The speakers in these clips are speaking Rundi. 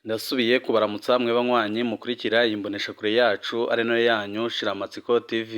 Ndasubiye kubaramutsa mwe banywanyi mukurikira imboneshakure yacu ari nayo yanyu Shiramatsiko TV.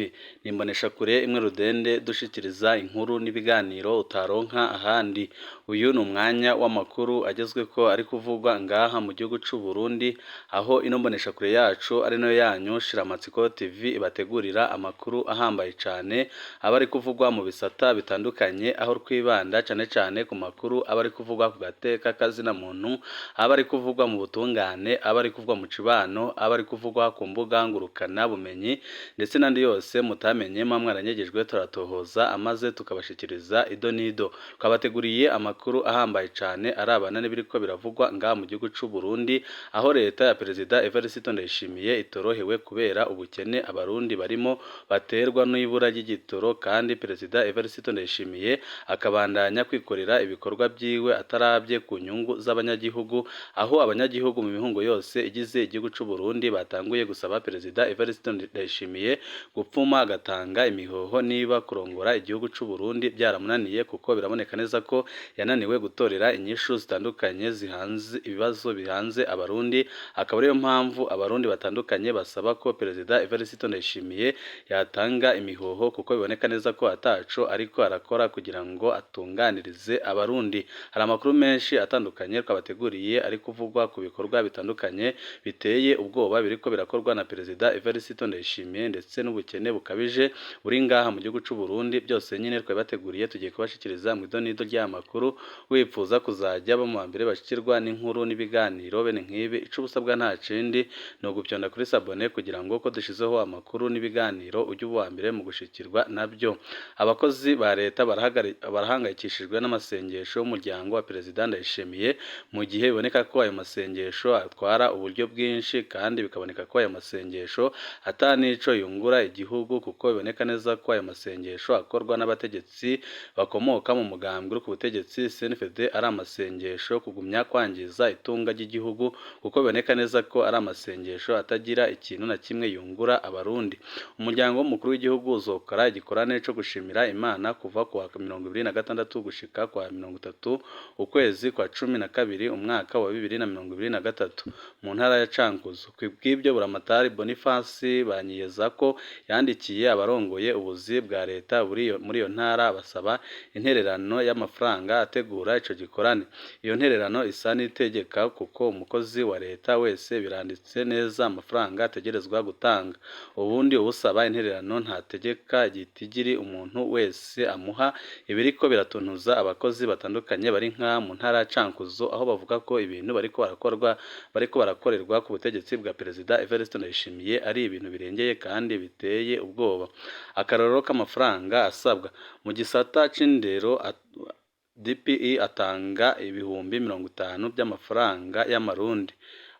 Ni imboneshakure imwe rudende dushikiriza inkuru n'ibiganiro utaronka ahandi. Uyu ni umwanya w'amakuru agezweko ari kuvugwa ngaha mu gihugu c'u Burundi, aho ino mboneshakure yacu ari nayo yanyu Shiramatsiko TV ibategurira amakuru ahambaye cane aba ari kuvugwa mu bisata bitandukanye, aho twibanda cane ku makuru aba ari kuvugwa ku gateka kazina muntu, aba ari kuvugwa mu butungane, aba ari kuvugwa mu cibano, aba ari kuvugwa ku mbuga ngurukana bumenyi ndetse n'andi yose mutamenye mwaranyegejwe turatohoza amaze tukabashikiriza ido nido. Twabateguriye amakuru ahambaye cane arabana n'ibiriko biravugwa ngaha mu gihugu c'u Burundi, aho leta ya Perezida Evariste Ndayishimiye itorohewe kubera ubukene abarundi barimo baterwa n'ibura ry'igitoro, kandi Perezida Evariste Ndayishimiye akabandanya kwikorera ibikorwa byiwe atarabye ku nyungu z'abanyagihugu, aho abanyagihugu mu mihungo yose igize igihugu c'u Burundi batanguye gusaba Perezida Evariste Ndayishimiye gupfuma agatanga imihoho niba kurongora igihugu c'u Burundi byaramunaniye, kuko biraboneka neza ko yananiwe gutorera inyishu zitandukanye zihanze ibibazo bihanze abarundi. Akaba ariyo mpamvu abarundi batandukanye basaba ko Perezida Evariste Ndayishimiye yatanga imihoho, kuko biboneka neza ko ataco ariko arakora kugira ngo atunganirize abarundi. Hari amakuru menshi atandukanye twabateguriye ari kuvugwa ku bikorwa bitandukanye biteye ubwoba biriko birakorwa na Perezida Evariste Ndayishimiye, ndetse n'ubukene bukabije buri ngaha mu gihugu c'u Burundi. Byose nyine twabateguriye tugiye kubashikiriza mu idonido ry'amakuru. Wipfuza kuzajya bo mu mbere bashikirwa n'inkuru n'ibiganiro bene nk'ibi, ico busabwa nta kindi no gupyonda kuri sabone kugira ngo ko dushizeho amakuru n'ibiganiro ujye uwa mbere mu gushikirwa nabyo. Abakozi ba leta barahangayikishijwe n'amasengesho y'umuryango wa Perezida Ndayishimiye, mu gihe biboneka ko ayo masengesho atwara uburyo bwinshi, kandi bikaboneka ko ayo masengesho atanico yungura igihugu, kuko biboneka neza ko ayo masengesho akorwa n'abategetsi bakomoka mu mugambwe uri ku butegetsi CNFD, ari amasengesho kugumya kwangiza itunga ry'igihugu, kuko biboneka neza ko ari amasengesho atagira ikintu na kimwe yungura abarundi. Umuryango w'umukuru w'igihugu uzokora igikorane co gushimira Imana kuva ku wa 26 gushika kwa 30 ukwezi kwa 12 umwaka wa 2023 mu ntara ya Cankuzo. Kwibw'ibyo Buramatari Boniface banyiyeza ko yandikiye abarongoye ubuzi bwa leta muri iyo ntara basaba intererano y'amafaranga ategura ico gikorane. Iyo ntererano isa n'itegeka, kuko umukozi wa leta wese biranditse neza amafaranga ategerezwa gutanga. Ubundi ubusaba intererano ntategeka gitigiri umuntu wese amuha. Ibiriko biratuntuza abakozi batandukanye bari nka mu ntara ya Cankuzo, aho bavuga ko ibintu bariko barakorerwa ku butegetsi bwa Perezida Evariste Ndayishimiye ari ibintu birengeye kandi biteye ubwoba. Akarorero k'amafaranga asabwa mu gisata c'indero, DPI atanga ibihumbi 50 by'amafaranga y'amarundi,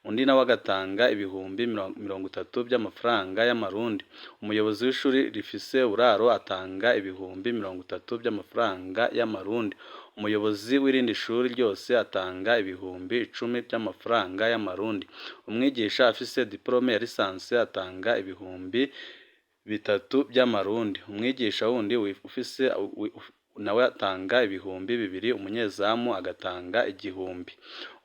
undi nawe agatanga ibihumbi 30 by'amafaranga y'amarundi. Umuyobozi w'ishuri rifise uburaro atanga ibihumbi 30 by'amafaranga y'amarundi. Umuyobozi w'irindi shuri ryose atanga ibihumbi 10 by'amafaranga y'amarundi. Umwigisha afise diplome ya lisansi atanga ibihumbi 3 by'amarundi. Umwigisha wundi ufise nawe atanga ibihumbi 2. Umunyezamu agatanga igihumbi.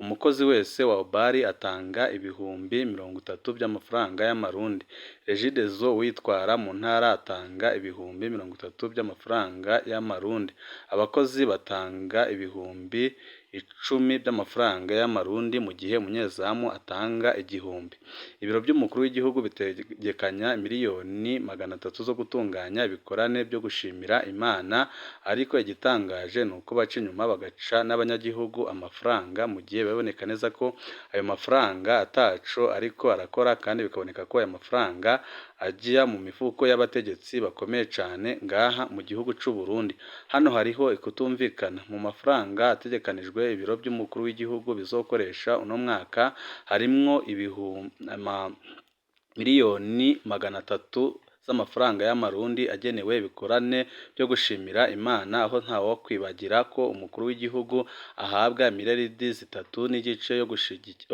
Umukozi wese wa obari atanga ibihumbi 30 by'amafaranga y'amarundi. Regidezo witwara mu ntara atanga ibihumbi 30 by'amafaranga y'amarundi. Abakozi batanga ibihumbi 10 by'amafaranga y'amarundi, mu gihe umunyezamu atanga igihumbi. Ibiro by'umukuru w'igihugu bitegekanya miliyoni 300 zo gutunganya ibikorane byo gushimira Imana, ariko igitangaje ni uko baca inyuma bagaca n'abanyagihugu amafaranga, mu gihe baboneka neza ko ayo mafaranga ataco ariko arakora, kandi bikaboneka ko ayo mafaranga ajya mu mifuko y'abategetsi bakomeye cane ngaha mu gihugu c'u Burundi. Hano hariho ikutumvikana mu mafaranga ategekanijwe ibiro by'umukuru w'igihugu bizokoresha uno mwaka. Harimwo miliyoni 300 z'amafaranga y'amarundi agenewe ibikorane byo gushimira Imana, aho ntawo kwibagira ko umukuru w'igihugu ahabwa miliyaridi 3 n'igice yo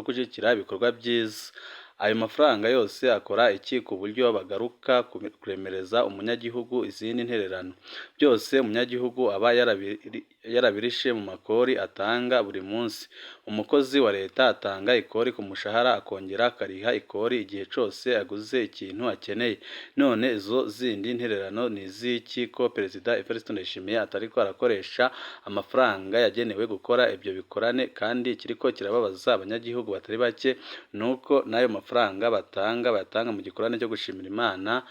gushigikira ibikorwa byiza. Ayo mafaranga yose akora iki ku buryo bagaruka kuremereza umunyagihugu izindi ntererano? Byose umunyagihugu aba yarabirishe mu makori atanga buri munsi. Umukozi wa leta atanga ikori ku mushahara akongera akariha ikori igihe cyose aguze ikintu akeneye. None izo zindi ntererano ni iz'iki ko Perezida Evariste Ndayishimiye atariko arakoresha amafaranga yagenewe gukora ibyo bikorane? Kandi ikiriko kirababaza abanyagihugu batari bake nuko n'ayo mafaranga bayatanga mu gikorane cyo gushimira Imana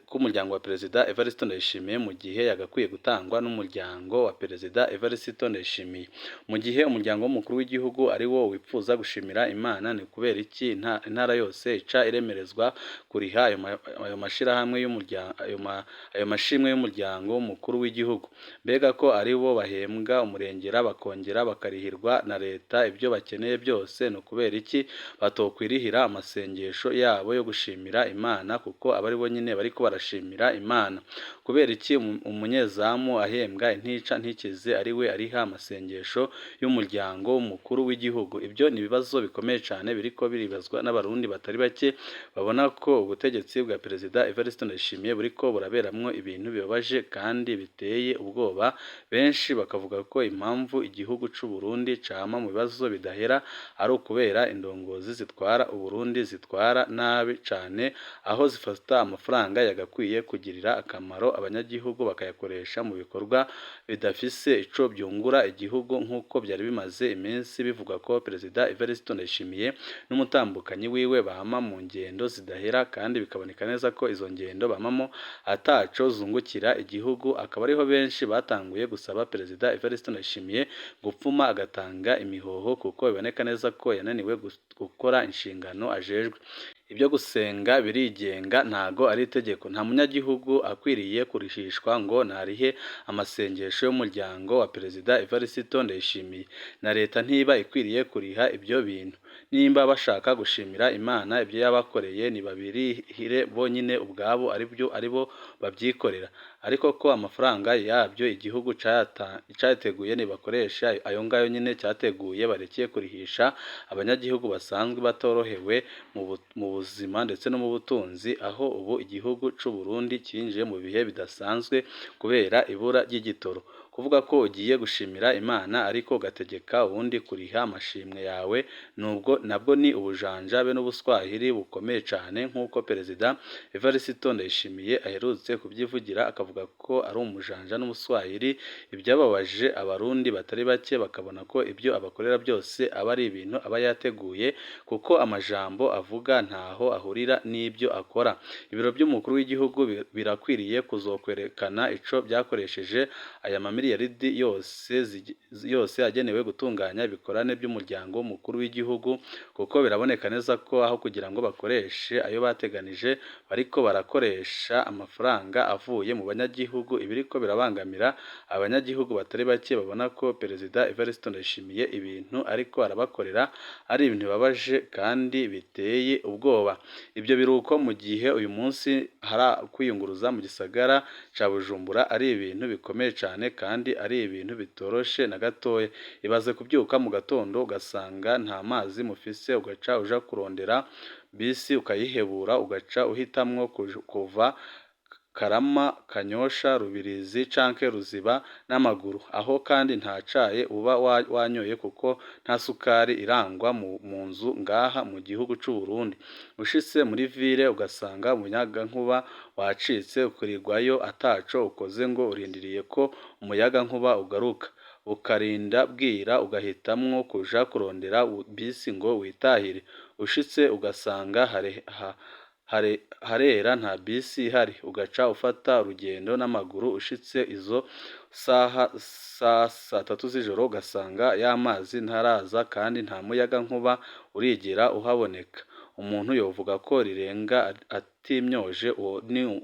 k'umuryango wa Perezida Evariste Ndayishimiye mu gihe yagakwiye gutangwa n'umuryango wa Perezida Evariste Ndayishimiye. Mu gihe umuryango w'umukuru w'igihugu ari wo wipfuza gushimira Imana, ni kubera iki intara yose ica iremerezwa kuriha ayo mashirahamwe ayo mashimwe y'umuryango w'umukuru w'igihugu? Mbega ko ari bo bahembwa umurengera bakongera bakarihirwa na leta ibyo bakeneye byose, ni ukubera iki batokwirihira amasengesho yabo yo gushimira Imana kuko aba ari bo nyine bariko barashimira Imana? Kubera iki umunyezamu ahembwa intica ntikize ari we ariha amasengesho y'umuryango w'umukuru w'igihugu? Ibyo ni ibibazo bikomeye cyane biriko biribazwa n'abarundi batari bake babona ko ubutegetsi bwa Perezida Evariste Ndayishimiye buriko buraberamwo ibintu bibabaje kandi biteye ubwoba. Benshi bakavuga ko impamvu igihugu c'u Burundi cama mu bibazo bidahera ari ukubera indongozi zitwara Uburundi zitwara nabi cane, aho zifata amafaranga yagakwiye kugirira akamaro abanyagihugu bakayakoresha mu bikorwa bidafise ico byungura igihugu, nk'uko byari bimaze iminsi bivugwa ko Perezida Evariste Ndayishimiye n'umutambukanyi wiwe bama mu ngendo zidahera, kandi bikaboneka neza ko izo ngendo bamamo ataco zungukira igihugu. Akaba ariho benshi batanguye gusaba Perezida Evariste Ndayishimiye gupfuma agatanga imihoho kuko biboneka neza ko yananiwe gukora inshingano ajejwe. Ibyo gusenga birigenga ntago ari itegeko. Nta munyagihugu akwiriye kurishishwa ngo narihe amasengesho y'umuryango wa Perezida Evariste Ndayishimiye, na leta ntiba ikwiriye kuriha ibyo bintu. Nimba bashaka gushimira Imana ibyo yabakoreye nibabirihire bonyine ubwabo, aribo babyikorera. Ariko ko amafaranga yabyo igihugu cyateguye nibakoresha ayo ngayo nyine cyateguye, barekeye kurihisha abanyagihugu basanzwe batorohewe mu buzima ndetse no mu butunzi, aho ubu igihugu c'u Burundi cyinjiye mu bihe bidasanzwe kubera ibura ry'igitoro. Kuvuga ko ugiye gushimira Imana ariko ugategeka ubundi kuriha amashimwe yawe, nabwo ni ubujanja be n'ubuswahili bukomeye cyane, nk'uko Perezida Evariste Ndayishimiye aherutse kubyivugira akavuga ko ari umujanja n'ubuswahili. Ibyababaje abarundi batari bake bakabona ko ibyo abakorera byose aba ari ibintu aba yateguye, kuko amajambo avuga ntaho ahurira n'ibyo akora. Ibiro by'umukuru w'igihugu birakwiriye kuzokwerekana ico byakoresheje aya miliyaridi yose agenewe gutunganya ibikorane by'umuryango mukuru w'igihugu, kuko biraboneka neza ko aho kugira ngo bakoreshe ayo bateganije bariko barakoresha amafaranga avuye mu banyagihugu. Ibiriko birabangamira abanyagihugu batari bake babona ko Perezida Evariste Ndayishimiye ibintu ariko arabakorera ari ibintu bibabaje kandi biteye ubwoba. Ibyo biruko mu gihe uyu munsi hari kwiyunguruza mu gisagara ca Bujumbura ari ibintu bikomeye cyane kandi ari ibintu bitoroshe na gatoya. Ibaze kubyuka mu gatondo ugasanga nta mazi mufise, ugaca uja kurondera bisi ukayihebura, ugaca uhitamwo kuva Karama, Kanyosha, Rubirizi canke Ruziba n'amaguru, aho kandi nta cayi uba wanyoye kuko nta sukari irangwa mu nzu ngaha mu gihugu c'u Burundi. Ushitse muri ville ugasanga umuyagankuba wacitse, ukurirwayo ataco ukoze ngo urindiriye ko umuyagankuba ugaruka, ukarinda bwira ugahitamwo kuja kurondera bisi ngo witahire. Ushitse ugasanga harera nta bisi ihari, ugaca ufata urugendo n'amaguru. Ushitse izo saa 3 z'ijoro ugasanga y'amazi ntaraza kandi nta muyaga nkuba urigera uhaboneka. Umuntu yovuga ko rirenga atimyoje uwo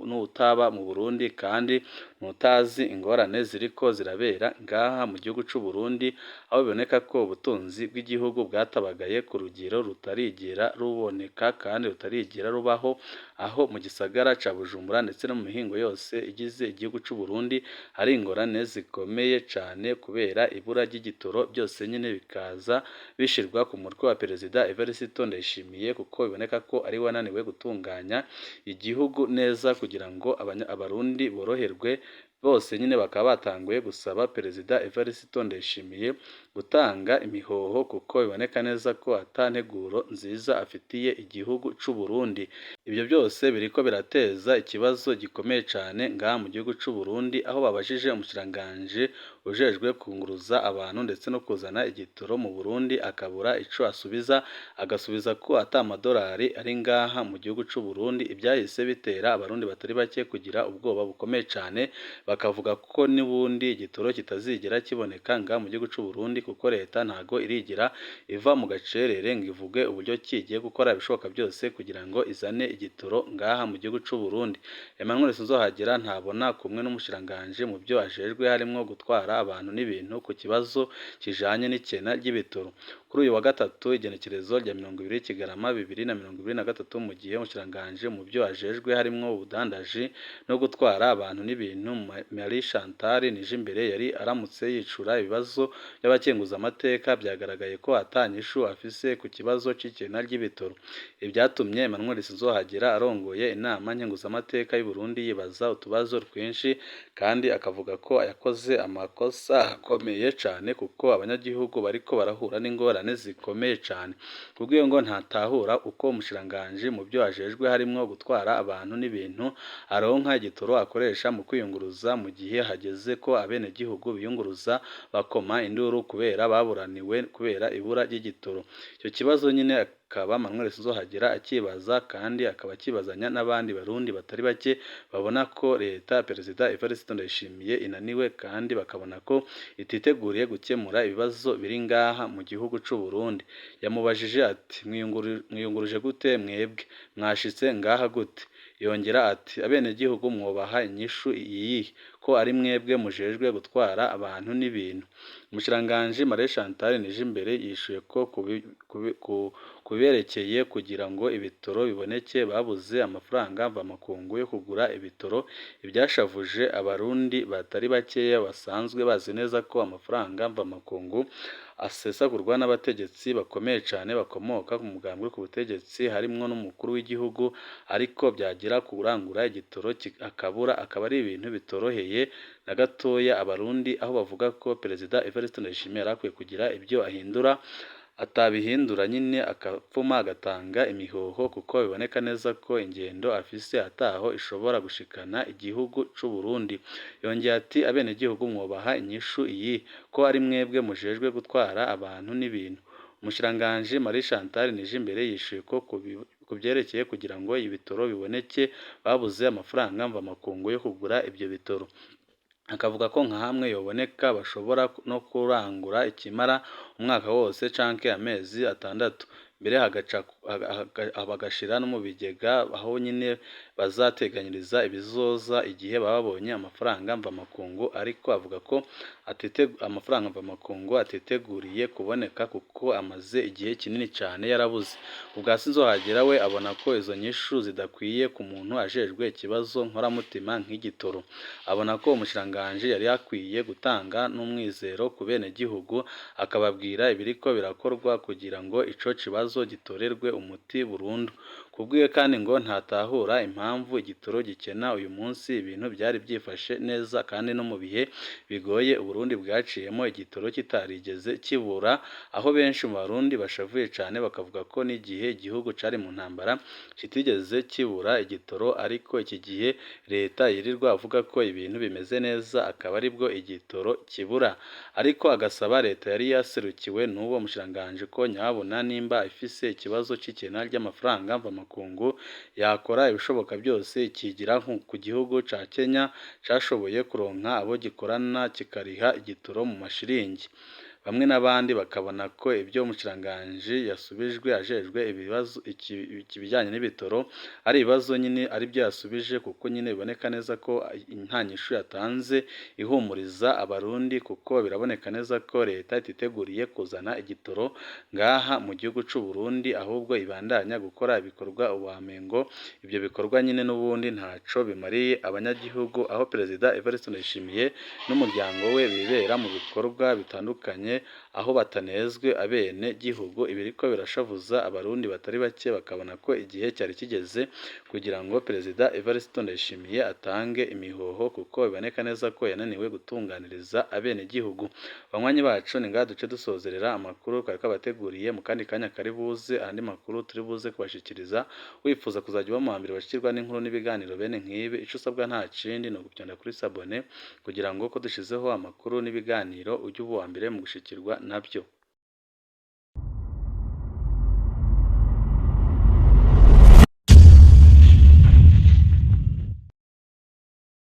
n'utaba mu Burundi kandi nutazi ingorane ziriko zirabera ngaha mu gihugu c'u Burundi, aho biboneka ko ubutunzi bw'igihugu bwatabagaye ku rugero rutarigera ruboneka kandi rutarigera rubaho, aho mu gisagara ca Bujumbura ndetse no mu mihingo yose igize igihugu c'u Burundi hari ingorane zikomeye cane kubera ibura ry'igitoro. Byose nyine bikaza bishirwa ku mutwe wa Perezida Evariste Ndayishimiye, kuko biboneka ko ari wananiwe gutunganya igihugu neza kugira ngo abarundi boroherwe bose nyine bakaba batanguye gusaba Perezida Evariste Ndayishimiye gutanga imihoho kuko biboneka neza ko ata nteguro nziza afitiye igihugu c'u Burundi. Ibyo byose biriko birateza ikibazo gikomeye cyane ngaha mu gihugu c'u Burundi, aho babajije umushikiranganji ujejwe kunguruza abantu ndetse no kuzana igitoro mu Burundi akabura ico asubiza, agasubiza ko ata amadolari ari ngaha mu gihugu c'u Burundi. Ibyahise bitera abarundi batari bake kugira ubwoba bukomeye cyane, bakavuga ko n'ubundi igitoro kitazigera kiboneka ngaha mu gihugu c'u Burundi, kuko leta ntago irigira iva mu gacerere ngo ivuge uburyo kigiye gukora ibishoboka byose kugira ngo izane igitoro ngaha mu gihugu c'u Burundi. Emmanuel Sinzohagera ntabona kumwe n'umushikiranganji mu byo ajejwe harimwo gutwara abantu n'ibintu ku kibazo kijanye n'ikena ry'ibitoro. Kuri uyu wa gatatu igenekerezo rya 20 Kigarama 2023, mu gihe umushikiranganji mu byo ajejwe harimwo ubudandaji no gutwara abantu n'ibintu Marie Chantal Nijimbere yari aramutse yicura ibibazo by'abakenguza amateka, byagaragaye ko atanyishu afise ku kibazo c'ikena ry'ibitoro. Ibyatumye Emmanuel Sinzohagera arongoye inama nkenguza amateka y'u Burundi yibaza utubazo twinshi, kandi akavuga ko yakoze amakosa akomeye cyane kuko abanyagihugu bariko barahura n'ingorane zikomeye cyane. Kubwiyo ngo ntatahura uko umushikiranganji mu byo ajejwe harimwo gutwara abantu n'ibintu aronka igitoro akoresha mu kwiyunguruza, mu gihe hageze ko abenegihugu biyunguruza bakoma induru kubera baburaniwe kubera ibura ry'igitoro. Icyo kibazo nyine akaba Emmanuel Sinzohagera akibaza, kandi akaba akibazanya n'abandi barundi batari bake babona ko leta ya Perezida Evariste Ndayishimiye inaniwe, kandi bakabona ko ititeguriye gukemura ibibazo biri ngaha mu gihugu c'u Burundi. Yamubajije ati mwiyunguruje gute mwebwe, mwashitse ngaha gute? Yongera ati abenegihugu mwobaha inyishu iyihe ko ari mwebwe mujejwe gutwara abantu n'ibintu? Umushikiranganji Marie Chantal Nijimbere yishuye ko kuberekeye kugira ngo ibitoro biboneke babuze amafaranga mvamakungu yo kugura ibitoro, ibyashavuje abarundi batari bakeya basanzwe bazi neza ko amafaranga mvamakungu asesagurwa n'abategetsi bakomeye cyane bakomoka ku mugambwe ku butegetsi harimwo n'umukuru w'igihugu, ariko byagira kurangura igitoro akabura, akaba ari ibintu bitoroheye na gatoya abarundi, aho bavuga ko Perezida Evariste Ndayishimiye arakwiye kugira ibyo ahindura, atabihindura nyine akapfuma agatanga imihoho, kuko biboneka neza ko ingendo afise ataho ishobora gushikana igihugu c'u Burundi. Yongeye ati abenegihugu mwobaha inyishu iyi ko ari mwebwe mujejwe gutwara abantu n'ibintu. Umushikiranganji Marie Chantal Nijimbere yishuye ko kubyerekeye kugira ngo ibitoro biboneke babuze amafaranga mvamakungu yo kugura ibyo bitoro, akavuga ko nka hamwe yoboneka bashobora no kurangura ikimara umwaka wose canke amezi atandatu, mbere bagashira no mu bigega aho nyine bazateganyiriza ibizoza igihe babonye amafaranga mvamakungu, ariko avuga ko amafaranga mvamakungu atiteguriye kuboneka kuko amaze igihe kinini cyane yarabuze. Ubwa Sinzohagera we abona ko izo nyishu zidakwiye ku muntu ajejwe ikibazo nkoramutima nk'igitoro. Abona ko umushikiranganji yari akwiye gutanga n'umwizero ku benegihugu, akababwira ibiriko birakorwa kugira ngo ico kibazo gitorerwe umuti burundu. Kubwiwe kandi ngo ntatahura impamvu igitoro gikena uyu munsi, ibintu byari byifashe neza kandi no mu bihe bigoye Uburundi bwaciyemo igitoro kitarigeze kibura, aho benshi mu Barundi bashavuye cyane bakavuga ko n'igihe igihugu cari mu ntambara kitigeze kibura igitoro, ariko iki gihe leta yirirwa avuga ko ibintu bimeze neza akaba aribwo igitoro kibura. Ariko agasaba leta yari yaserukiwe n'uwo mushikiranganji ko nyabona nimba ifise ikibazo c'ikena ry'amafaranga mvamakungu yakora ibishoboka byose ikigira ku gihugu ca Kenya cashoboye kuronka abo gikorana kikariha igitoro mu mashiringi. Bamwe n'abandi bakabona ko ibyo umushikiranganji yasubijwe ajejwe ibibazo ikibijyanye n'ibitoro ari ibibazo nyine ari byo yasubije, kuko nyine biboneka neza ko nta nyishu yatanze ihumuriza abarundi, kuko biraboneka neza ko leta ititeguriye kuzana igitoro ngaha mu gihugu c'u Burundi, ahubwo ibandanya gukora ibikorwa ubuhamengo. Ibyo bikorwa nyine n'ubundi ntaco bimariye abanyagihugu, aho Perezida Evariste Ndayishimiye n'umuryango we bibera mu bikorwa bitandukanye byatumye aho batanezwe abene gihugu ibiriko birashavuza abarundi batari bake bakabona ko igihe cyari kigeze kugira ngo Perezida Evariste Ndayishimiye atange imihoho kuko biboneka neza ko yananiwe gutunganiriza abene gihugu. Banywanyi bacu ni ngaha duce dusozerera amakuru kari kabateguriye mu kandi kanya kari buze andi makuru turi buze kubashikiriza. Wifuza kuzajya uba mu wa mbere bashikirwa n'inkuru n'ibiganiro bene nk'ibi, ico usabwa nta kindi ni ugupyonda kuri sabone kugira ngo ko dushizeho amakuru n'ibiganiro ujye uba uwa mbere mu gushikirwa nabyo.